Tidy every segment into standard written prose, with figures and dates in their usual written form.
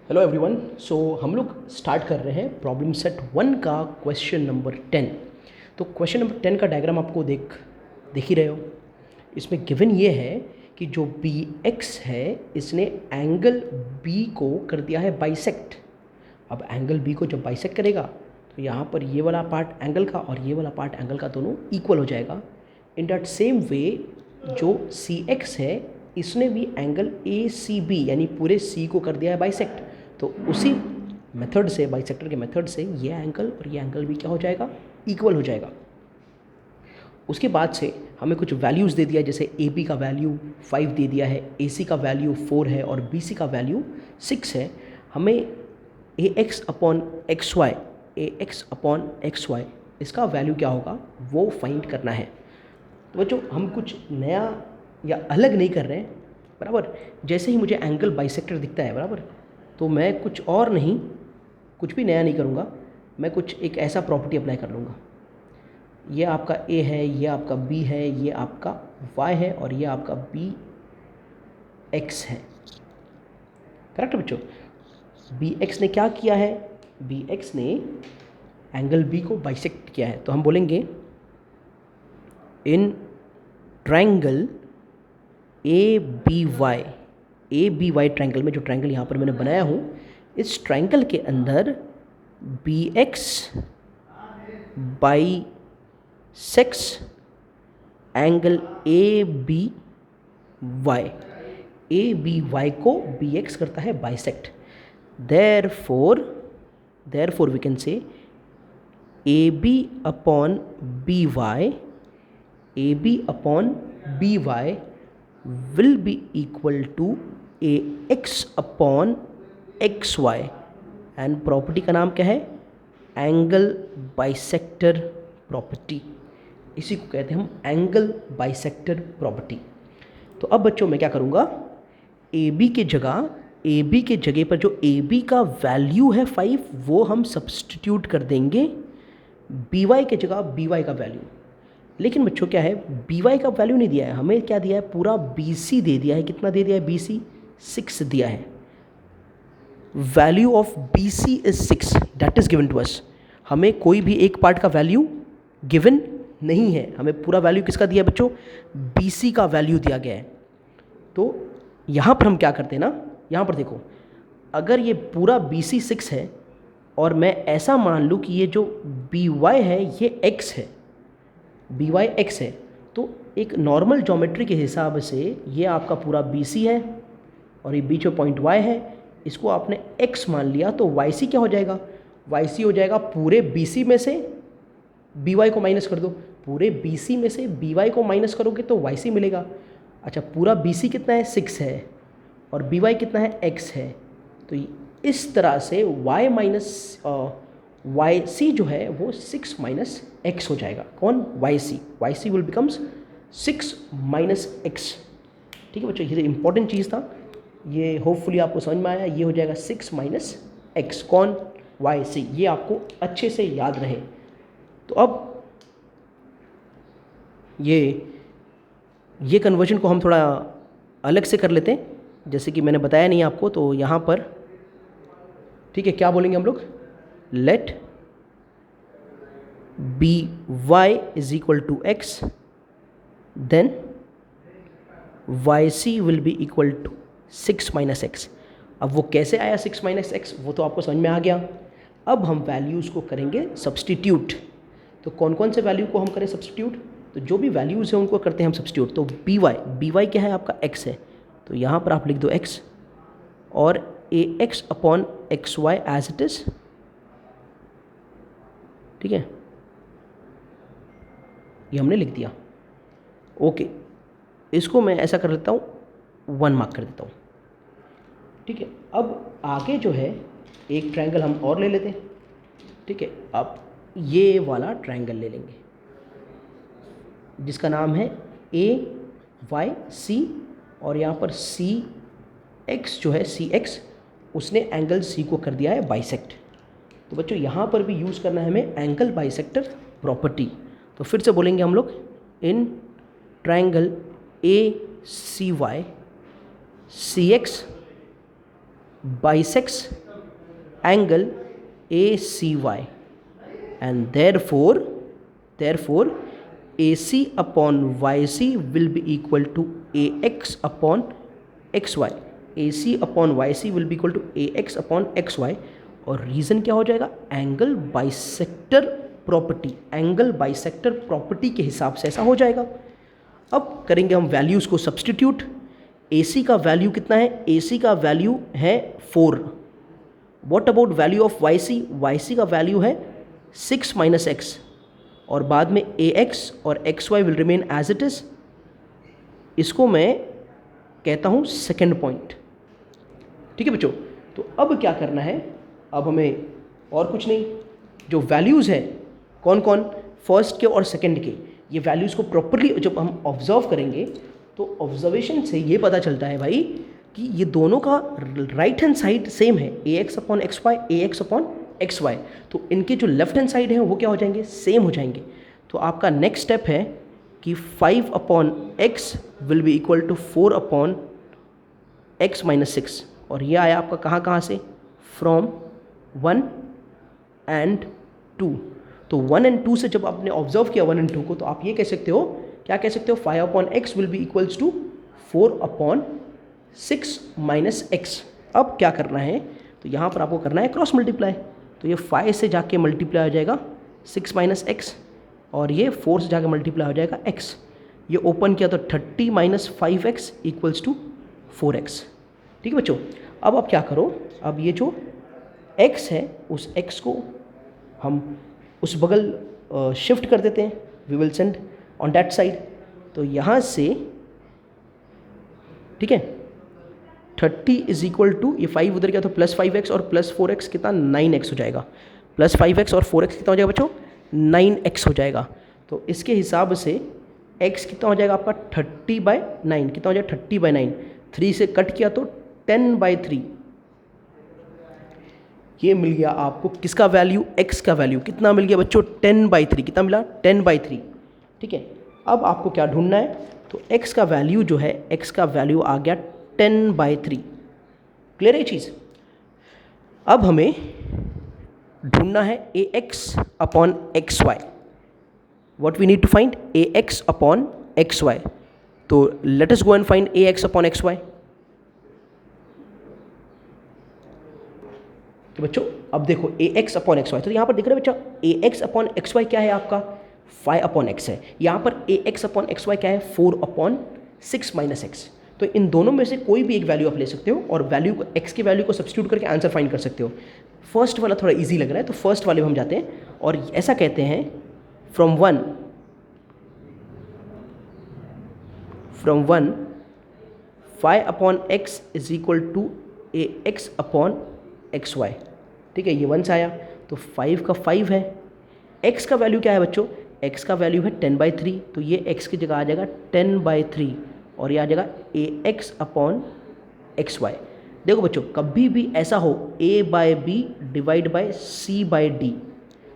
Hello everyone. सो हम लोग start कर रहे हैं प्रॉब्लम सेट 1 का क्वेश्चन नंबर 10। तो क्वेश्चन नंबर 10 का डायग्राम आपको देख ही रहे हो। इसमें गिवन ये है कि जो बी एक्स है इसने एंगल बी को कर दिया है बाइसेक्ट। अब एंगल बी को जब बाइसेक्ट करेगा तो यहाँ पर ये वाला पार्ट एंगल का और ये वाला पार्ट एंगल का दोनों इक्वल हो जाएगा। इन डैट सेम वे जो सी एक्स है इसने भी एंगल ए सी बी यानी पूरे सी को कर दिया है बाइसेक्ट। तो उसी मेथड से, बाइसेक्टर के मेथड से, ये एंगल और ये एंगल भी क्या हो जाएगा, इक्वल हो जाएगा। उसके बाद से हमें कुछ वैल्यूज़ दे दिया, जैसे ए बी का वैल्यू 5 दे दिया है, ए सी का वैल्यू 4 है और बी सी का वैल्यू 6 है। हमें ए एक्स अपॉन एक्स वाई इसका वैल्यू क्या होगा वो फाइंड करना है। तो बच्चों हम कुछ नया या अलग नहीं कर रहे हैं, बराबर। जैसे ही मुझे एंगल बाइसेक्टर दिखता है, बराबर, तो मैं कुछ और नहीं, कुछ भी नया नहीं करूँगा, मैं कुछ एक ऐसा प्रॉपर्टी अप्लाई कर लूँगा। ये आपका ए है, ये आपका बी है, ये आपका वाई है और ये आपका बी एक्स है। करेक्ट बच्चों। बी एक्स ने क्या किया है, बी एक्स ने एंगल बी को बाइसेक्ट किया है। तो हम बोलेंगे in triangle A B Y triangle में, जो ट्रायंगल यहाँ पर मैंने बनाया हूँ, इस ट्रायंगल के अंदर B X bisects angle A B Y को बी एक्स करता है bisect. Therefore we can say A B upon B Y will be equal to ax upon xy and property का नाम क्या है, एंगल बाइसेक्टर प्रॉपर्टी। इसी को कहते हैं हम एंगल बाइसेक्टर प्रॉपर्टी। तो अब बच्चों मैं क्या करूँगा, ए बी के जगह पर जो ए बी का वैल्यू है 5 वो हम सब्सटीट्यूट कर देंगे बी वाई के जगह बी वाई का वैल्यू। लेकिन बच्चों क्या है, बी वाई का वैल्यू नहीं दिया है, हमें क्या दिया है, पूरा बी सी दे दिया है। कितना दे दिया है, बी सी 6 दिया है। Value of B C is 6 that is given to us. हमें कोई भी एक पार्ट का वैल्यू गिवन नहीं है, हमें पूरा वैल्यू किसका दिया है बच्चों, बी सी का वैल्यू दिया गया है। तो यहाँ पर हम क्या करते हैं ना, यहाँ पर देखो, अगर ये पूरा बी सी 6 है और मैं ऐसा मान लूँ कि ये जो बी वाई है ये एक्स है, बी वाई एक्स है, तो एक नॉर्मल ज्योमेट्री के हिसाब से ये आपका पूरा बी सी है और ये बीच में पॉइंट वाई है, इसको आपने एक्स मान लिया, तो वाई सी क्या हो जाएगा, वाई सी हो जाएगा पूरे बी सी में से बी वाई को माइनस कर दो, पूरे बी सी में से बी वाई को माइनस करोगे तो वाई सी मिलेगा। अच्छा, पूरा बी सी कितना है, 6 है और बी वाई कितना है, एक्स है। तो इस तरह से वाई माइनस वाई सी जो है वो 6 माइनस एक्स हो जाएगा। कौन, Y C will becomes 6 minus X. ठीक है बच्चों, ये इंपॉर्टेंट चीज़ था, ये होपफुली आपको समझ में आया। ये हो जाएगा 6 माइनस एक्स, कौन, वाई सी। ये आपको अच्छे से याद रहे। तो अब ये कन्वर्जन को हम थोड़ा अलग से कर लेते हैं, जैसे कि मैंने बताया नहीं आपको। तो यहाँ पर ठीक है, क्या बोलेंगे हम लोग, let B Y is equal to X, then Y C will be equal to 6 minus X. अब वो कैसे आया 6 माइनस एक्स, वो तो आपको समझ में आ गया। अब हम वैल्यूज़ को करेंगे सब्सटीट्यूट। तो कौन कौन से वैल्यू को हम करें सब्सटीट्यूट, तो जो भी वैल्यूज़ हैं उनको करते हैं हम सब्सटीट्यूट। तो बी वाई क्या है आपका, एक्स है, तो यहाँ पर आप लिख दो एक्स और A X upon X Y as it is. ठीक है, ये हमने लिख दिया। ओके, इसको मैं ऐसा कर लेता हूँ, 1 मार्क कर देता हूँ। ठीक है, अब आगे जो है एक ट्रायंगल हम और ले लेते हैं। ठीक है, अब ये वाला ट्रायंगल ले लेंगे जिसका नाम है ए वाई सी, और यहाँ पर सी एक्स जो है, सी एक्स उसने एंगल सी को कर दिया है बाइसेक्ट। तो बच्चों यहाँ पर भी यूज़ करना है हमें एंगल बाइसेक्टर प्रॉपर्टी। तो फिर से बोलेंगे हम लोग, in triangle A C Y C X bisects angle ACY, and therefore AC upon YC will be equal to AX upon XY. AC upon YC will be equal to AX upon XY. और reason क्या हो जाएगा? Angle bisector property, angle bisector property के हिसाब से ऐसा हो जाएगा। अब करेंगे हम वैल्यूज़ को सब्सटीट्यूट। AC का वैल्यू कितना है? AC का वैल्यू है 4। What about value of YC? YC का वैल्यू है 6 माइनस एक्स, और बाद में AX और XY will remain as it is. इसको मैं कहता हूँ सेकेंड पॉइंट। ठीक है बच्चों, तो अब क्या करना है? अब हमें और कुछ नहीं, जो वैल्यूज़ हैं कौन कौन, फर्स्ट के और सेकंड के, ये वैल्यूज़ को प्रॉपरली जब हम ऑब्जर्व करेंगे तो ऑब्जर्वेशन से ये पता चलता है भाई कि ये दोनों का राइट हैंड साइड सेम है, AX upon XY, AX upon XY। तो इनके जो लेफ्ट हैंड साइड हैं वो क्या हो जाएंगे? सेम हो जाएंगे। तो आपका नेक्स्ट स्टेप है कि 5 upon x will be equal to 4 upon x minus 6, और ये आया आपका कहाँ से? From 1 and 2। तो 1 एंड 2 से जब आपने ऑब्जर्व किया 1 एंड 2 को, तो आप ये कह सकते हो, क्या कह सकते हो? 5 upon x will be equals to 4 upon 6 minus x। अब क्या करना है? तो यहाँ पर आपको करना है क्रॉस मल्टीप्लाई। तो ये 5 से जाके मल्टीप्लाई हो जाएगा 6 माइनस एक्स, और ये 4 से जाके मल्टीप्लाई हो जाएगा x। ये ओपन किया तो 30 minus 5x equals to 4x। ठीक है बच्चों, अब आप क्या करो? अब ये जो x है उस x को हम उस बगल शिफ्ट कर देते हैं, we will send on that side. तो यहाँ से ठीक है 30 इज इक्वल टू, ये 5 उधर गया तो प्लस 5x और प्लस 4x कितना? 9x हो जाएगा। प्लस 5x और 4x कितना हो जाएगा बच्चों? 9x हो जाएगा। तो इसके हिसाब से x कितना हो जाएगा आपका? 30/9। कितना हो जाएगा? 30/9। 3 से कट किया तो 10/3। ये मिल गया आपको किसका वैल्यू? x का वैल्यू कितना मिल गया बच्चों? 10/3। कितना मिला? 10/3। ठीक है, अब आपको क्या ढूंढना है? तो x का वैल्यू जो है, x का वैल्यू आ गया 10/3। क्लियर है ये चीज़? अब हमें ढूंढना है AX upon XY। What we need to find? AX upon XY। तो let us go and find AX upon XY। तो बच्चों अब देखो AX अपॉन XY, तो यहाँ पर दिख रहा है बच्चा AX अपॉन XY क्या है आपका? 5 अपॉन x है। यहाँ पर AX अपॉन XY क्या है? 4 अपॉन 6 माइनस एक्स। तो इन दोनों में से कोई भी एक वैल्यू आप ले सकते हो और वैल्यू को, x की वैल्यू को सब्स्टिट्यूट करके आंसर फाइंड कर सकते हो। फर्स्ट वाला थोड़ा इजी लग रहा है, तो फर्स्ट वाले में हम जाते हैं और ऐसा कहते हैं from one 5 upon x is equal to AX upon XY। ठीक है, ये 1 से आया तो 5 का 5 है। x का वैल्यू क्या है बच्चों? x का वैल्यू है 10/3, तो ये x की जगह आ जाएगा 10/3 और ये आ जाएगा AX अपॉन XY। देखो बच्चों, कभी भी ऐसा हो A/B डिवाइड बाय C/D,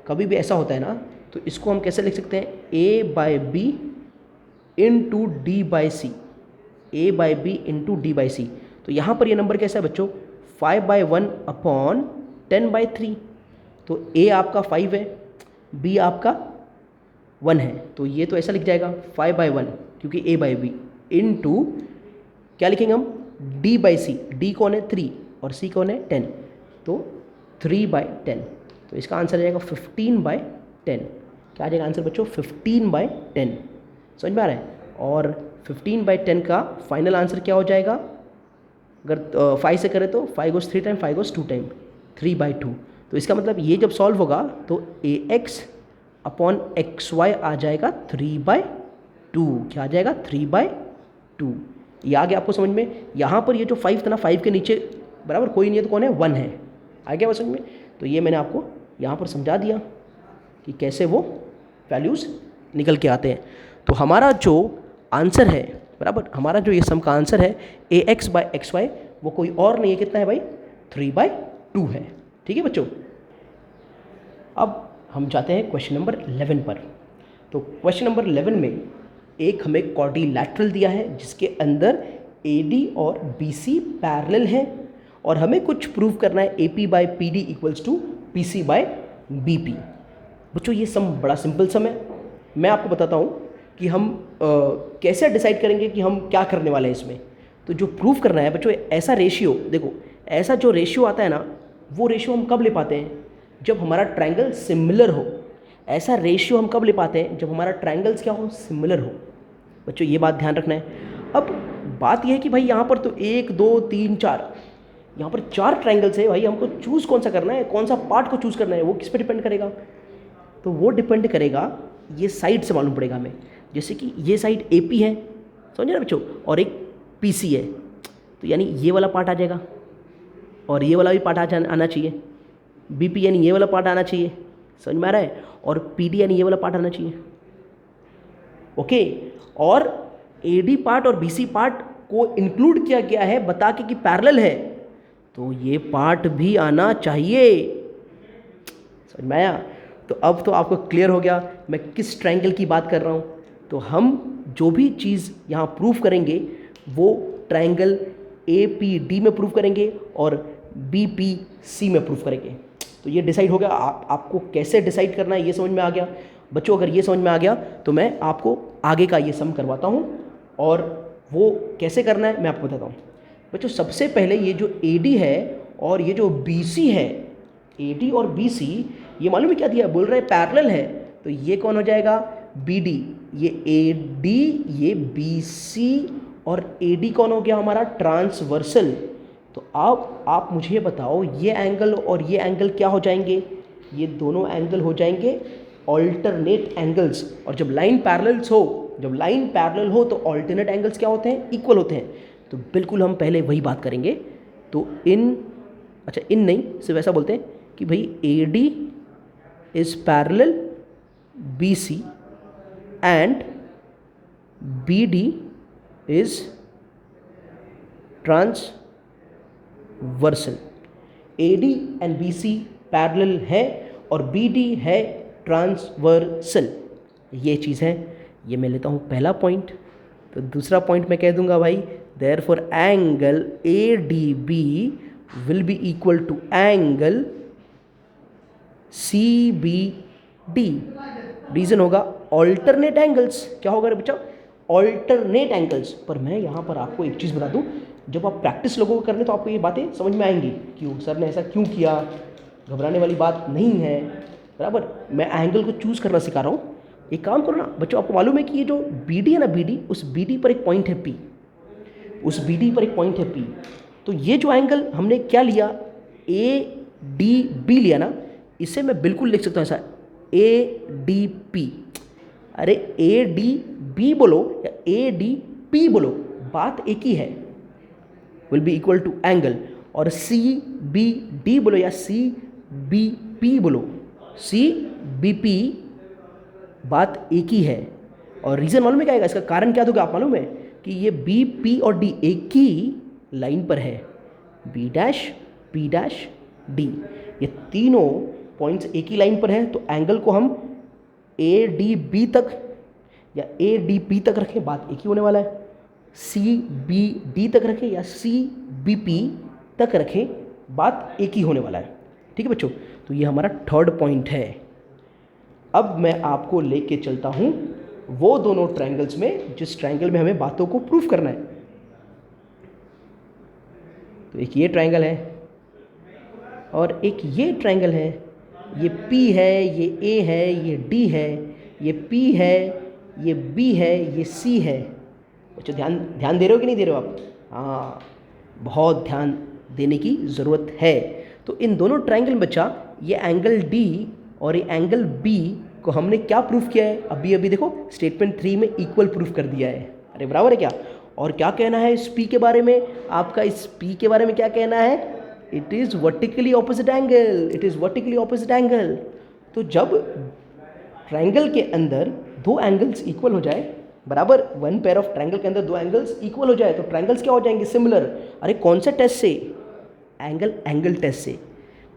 कभी भी ऐसा होता है ना, तो इसको हम कैसे लिख सकते हैं? A/B into D/C, A/B into D/C। तो यहाँ पर ये नंबर कैसा है बच्चों? 5/1 अपॉन 10/3। तो A आपका 5 है, B आपका 1 है, तो ये तो ऐसा लिख जाएगा 5/1 क्योंकि A/B इंटू क्या लिखेंगे हम? D/C। D कौन है? 3 और C कौन है? 10, तो 3/10। तो इसका आंसर आ जाएगा 15/10। क्या आ जाएगा आंसर बच्चों? 15/10। समझ में आ रहा है? और 15/10 का फाइनल आंसर क्या हो जाएगा? अगर 5 से करें तो 5 गोज़ 3 टाइम, 5 गोज़ 2 टाइम, 3/2। तो इसका मतलब ये जब सॉल्व होगा तो AX अपॉन XY आ जाएगा 3/2। क्या आ जाएगा? 3/2। ये आ गया आपको समझ में? यहाँ पर ये जो 5 था ना, 5 के नीचे बराबर कोई नहीं है तो कौन है? 1 है। आ गया समझ में? तो ये मैंने आपको यहाँ पर समझा दिया कि कैसे वो वैल्यूज़ निकल के आते हैं। तो हमारा जो आंसर है बराबर, हमारा जो ये सम का आंसर है AX बाय XY, वो कोई और नहीं है, कितना है भाई? 3/2 है। ठीक है बच्चों, अब हम जाते हैं क्वेश्चन नंबर 11 पर। तो क्वेश्चन नंबर 11 में एक हमें क्वाड्रिलैटरल दिया है जिसके अंदर AD और BC पैरेलल है और हमें कुछ प्रूव करना है AP by PD equals to PC by BP। बच्चों ये सम बड़ा सिंपल सम है। मैं आपको बताता हूँ कि हम कैसे डिसाइड करेंगे कि हम क्या करने वाले हैं इसमें। तो जो प्रूव करना है बच्चों, ऐसा रेशियो देखो, ऐसा जो रेशियो आता है ना, वो रेशियो हम कब ले पाते हैं? जब हमारा ट्रायंगल सिमिलर हो। ऐसा रेशियो हम कब ले पाते हैं? जब हमारा ट्रायंगल्स क्या हो, सिमिलर हो। बच्चों ये बात ध्यान रखना है। अब बात यह है कि भाई यहाँ पर तो 1 2 3 4, यहाँ पर 4 ट्रायंगल्स है भाई, हमको चूज़ कौन सा करना है, कौन सा पार्ट को चूज़ करना है, वो किस पे डिपेंड करेगा? तो वो डिपेंड करेगा, ये साइड से मालूम पड़ेगा हमें। जैसे कि ये साइड AP है, समझे ना बच्चों, और एक PC है, तो यानी ये वाला पार्ट आ जाएगा और ये वाला भी पार्ट आना चाहिए। BP यानी ये वाला पार्ट आना चाहिए, समझ में आ रहा है, और PD यानी ये वाला पार्ट आना चाहिए। ओके, और AD पार्ट और BC पार्ट को इंक्लूड किया गया है बता के कि पैरेलल है, तो ये पार्ट भी आना चाहिए। समझ में आया? तो अब तो आपको क्लियर हो गया मैं किस ट्रायंगल की बात कर रहा हूँ। तो हम जो भी चीज़ यहाँ प्रूफ करेंगे वो ट्रायंगल APD में प्रूफ करेंगे और BPC में प्रूफ करेंगे। तो ये डिसाइड हो गया। आपको कैसे डिसाइड करना है ये समझ में आ गया। बच्चों अगर ये समझ में आ गया तो मैं आपको आगे का ये सम करवाता हूँ, और वो कैसे करना है मैं आपको बताता हूँ। बच्चों सबसे पहले ये जो AD है और ये जो BC है, AD और BC, ये मालूम है क्या दिया? बोल रहे हैं पैरेलल है, तो ये कौन हो जाएगा? BD। ये AD, ये BC, और AD कौन हो गया हमारा? ट्रांसवर्सल। तो अब आप मुझे बताओ, ये एंगल और ये एंगल क्या हो जाएंगे? ये दोनों एंगल हो जाएंगे ऑल्टरनेट एंगल्स। और जब लाइन पैरेलल हो तो ऑल्टरनेट एंगल्स क्या होते हैं? इक्वल होते हैं। तो बिल्कुल हम पहले वही बात करेंगे। तो इन नहीं, सिर्फ ऐसा बोलते हैं कि भाई AD is parallel BC and BD is transversal. AD and BC parallel है और BD है ट्रांसवर्सल। ये चीज़ है, ये मैं लेता हूँ पहला पॉइंट। तो दूसरा पॉइंट मैं कह दूंगा भाई, therefore angle ADB will be equal to angle CBD। Reason होगा ऑल्टरनेट एंगल्स। क्या होगा रे बच्चा? Alternate angles. पर मैं यहाँ पर आपको एक चीज़ बता दूँ, जब आप प्रैक्टिस लोगों को करने तो आपको ये बातें समझ में आएंगी, क्यों सर ने ऐसा क्यों किया। घबराने वाली बात नहीं है, बराबर। मैं एंगल को चूज़ करना सिखा रहा हूँ। एक काम करो ना बच्चों, आपको मालूम है कि ये जो BD है ना, BD, उस BD पर एक पॉइंट है P, उस BD पर एक पॉइंट है P। तो ये जो एंगल हमने क्या लिया, ADB लिया ना, इसे मैं बिल्कुल लिख सकता हूँ ऐसा, ADP। अरे ADB बोलो या ADP बोलो, बात एक ही है, will be equal to angle. और CBD बोलो या CBP बोलो, CBP, बात एक ही है। और रीज़न मालूम है क्या आएगा? इसका कारण क्या दोगे आप? मालूम है कि ये BP और D एक ही लाइन पर है, B dash P dash D, ये तीनों पॉइंट्स एक ही लाइन पर हैं। तो एंगल को हम ADB तक या ADP तक रखें, बात एक ही होने वाला है। CBD तक रखें या CBP तक रखें, बात एक ही होने वाला है। ठीक है बच्चों, तो ये हमारा थर्ड पॉइंट है। अब मैं आपको लेके चलता हूं वो दोनों ट्रायंगल्स में जिस ट्रायंगल में हमें बातों को प्रूफ करना है। तो एक ये ट्रायंगल है और एक ये ट्रायंगल है। ये P है, ये A है, ये D है, ये P है, ये B है, ये C है। बच्चों ध्यान दे रहे हो कि नहीं दे रहे हो आप? हाँ, बहुत ध्यान देने की ज़रूरत है। तो इन दोनों ट्रायंगल में बच्चा, ये एंगल D और ये एंगल B को हमने क्या प्रूफ किया है? अभी देखो स्टेटमेंट 3 में इक्वल प्रूफ कर दिया है। अरे बराबर है क्या? और क्या कहना है इस P के बारे में? आपका इस P के बारे में क्या कहना है? It is vertically opposite angle, it is vertically opposite angle. तो जब ट्रायंगल के अंदर दो एंगल्स इक्वल हो जाए, बराबर, वन पेयर ऑफ ट्रायंगल के अंदर दो एंगल्स इक्वल हो जाए तो ट्रायंगल्स क्या हो जाएंगे? सिमिलर। अरे कौन से टेस्ट से? एंगल टेस्ट से,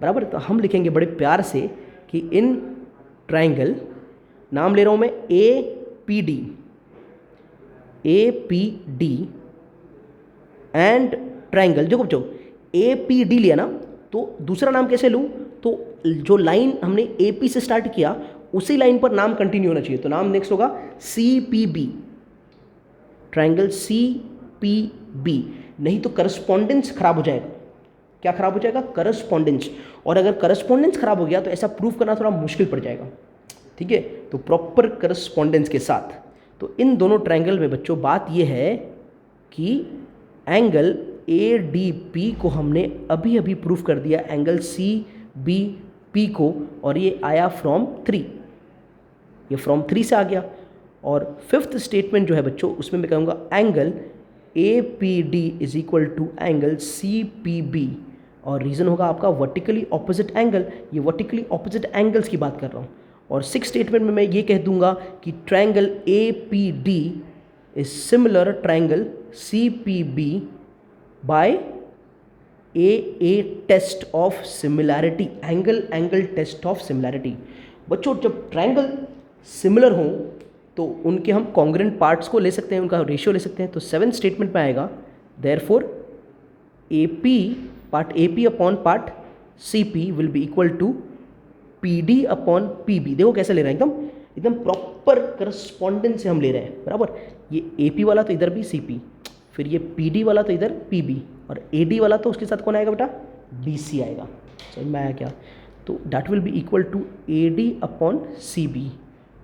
बराबर। तो हम लिखेंगे बड़े प्यार से कि इन ट्रायंगल, नाम ले रहा हूं मैं APD एंड ट्रायंगल। देखो बच्चों, ए पी डी लिया ना, तो दूसरा नाम कैसे लूँ, तो जो लाइन हमने ए पी से स्टार्ट किया उसी लाइन पर नाम कंटिन्यू होना चाहिए, तो नाम नेक्स्ट होगा C P B, triangle C P B, नहीं तो करस्पॉन्डेंस खराब हो जाएगा। क्या खराब हो जाएगा, करस्पॉन्डेंस, और अगर करस्पॉन्डेंस खराब हो गया तो ऐसा प्रूफ करना थोड़ा मुश्किल पड़ जाएगा, ठीक है। तो प्रॉपर करस्पॉन्डेंस के साथ, तो इन दोनों ट्राइंगल में बच्चों बात यह है कि एंगल ए डी पी को हमने अभी अभी प्रूफ कर दिया एंगल सी बी पी को, और ये आया फ्रॉम 3, ये फ्रॉम 3 से आ गया। और फिफ्थ स्टेटमेंट जो है बच्चों, उसमें मैं कहूँगा angle A P D is equal to angle C P B, और रीज़न होगा आपका वर्टिकली ऑपोजिट एंगल, ये वर्टिकली ऑपोजिट एंगल्स की बात कर रहा हूँ। और सिक्स स्टेटमेंट में मैं ये कह दूंगा कि triangle A P D is similar triangle C P B by a test of similarity, angle test of similarity. बच्चों जब ट्राइंगल सिमिलर हों तो उनके हम कॉन्ग्रेंट पार्ट्स को ले सकते हैं, उनका रेशियो ले सकते हैं। तो सेवन स्टेटमेंट में आएगा therefore A P part A P upon part C P will be equal to P D upon P B. देखो कैसे ले रहे हैं, एकदम प्रॉपर करस्पॉन्डेंस से हम ले रहे हैं, बराबर। ये ए पी वाला तो इधर भी सी पी, फिर ये पी डी वाला तो इधर पी बी, और ए डी वाला तो उसके साथ कौन आएगा बेटा, बी सी आएगा। समझ में आया क्या? तो that will be equal to A D upon C B,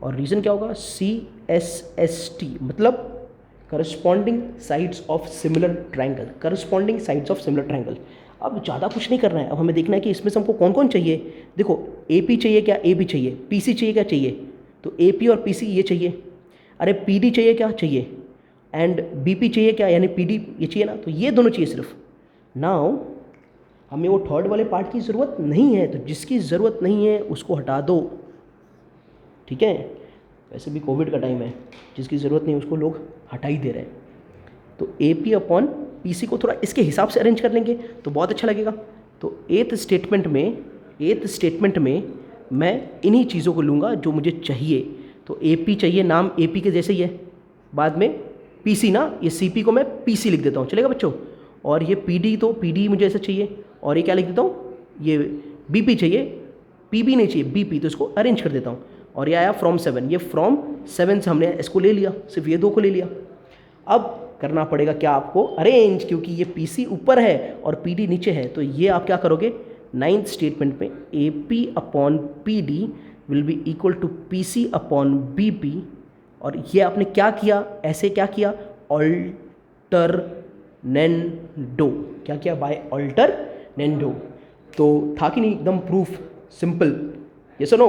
और रीज़न क्या होगा, सी एस एस टी, मतलब corresponding sides of similar triangle, corresponding sides of similar triangle. अब ज़्यादा कुछ नहीं करना है, अब हमें देखना है कि इसमें से हमको कौन कौन चाहिए। देखो ए पी चाहिए क्या, ए बी चाहिए, पी सी चाहिए क्या, चाहिए, तो ए पी और पी सी ये चाहिए। अरे पी डी चाहिए क्या, चाहिए, एंड बी पी चाहिए क्या, यानी पी डी ये चाहिए ना, तो ये दोनों चाहिए सिर्फ। नाउ हमें वो थर्ड वाले पार्ट की ज़रूरत नहीं है, तो जिसकी ज़रूरत नहीं है उसको हटा दो, ठीक है। वैसे भी कोविड का टाइम है, जिसकी ज़रूरत नहीं है उसको लोग हटा ही दे रहे हैं। तो A P upon P C को थोड़ा इसके हिसाब से अरेंज कर लेंगे तो बहुत अच्छा लगेगा। तो एथ स्टेटमेंट में मैं इन्हीं चीज़ों को लूँगा जो मुझे चाहिए। तो ए पी चाहिए, नाम ए पी के जैसे ही है, बाद में पी सी ना, ये सी पी को मैं पी सी लिख देता हूँ, चलेगा बच्चों। और ये पी डी, तो पी डी मुझे ऐसा चाहिए, और ये क्या लिख देता हूँ, ये बी पी चाहिए, पी बी नहीं चाहिए, बी पी, तो इसको अरेंज कर देता हूँ। और ये आया फ्रॉम 7, ये फ्रॉम 7 से हमने इसको ले लिया, सिर्फ ये दो को ले लिया। अब करना पड़ेगा क्या आपको, अरेंज, क्योंकि ये पी सी ऊपर है और पी डी नीचे है, तो ये आप क्या करोगे, नाइन्थ स्टेटमेंट में A P upon P D will be equal to P C upon B P. और ये आपने क्या किया, ऐसे क्या किया, ऑल्टरनेंडो, क्या किया, बाय ऑल्टरनेंडो। तो था कि नहीं एकदम प्रूफ, सिंपल, ये सुनो।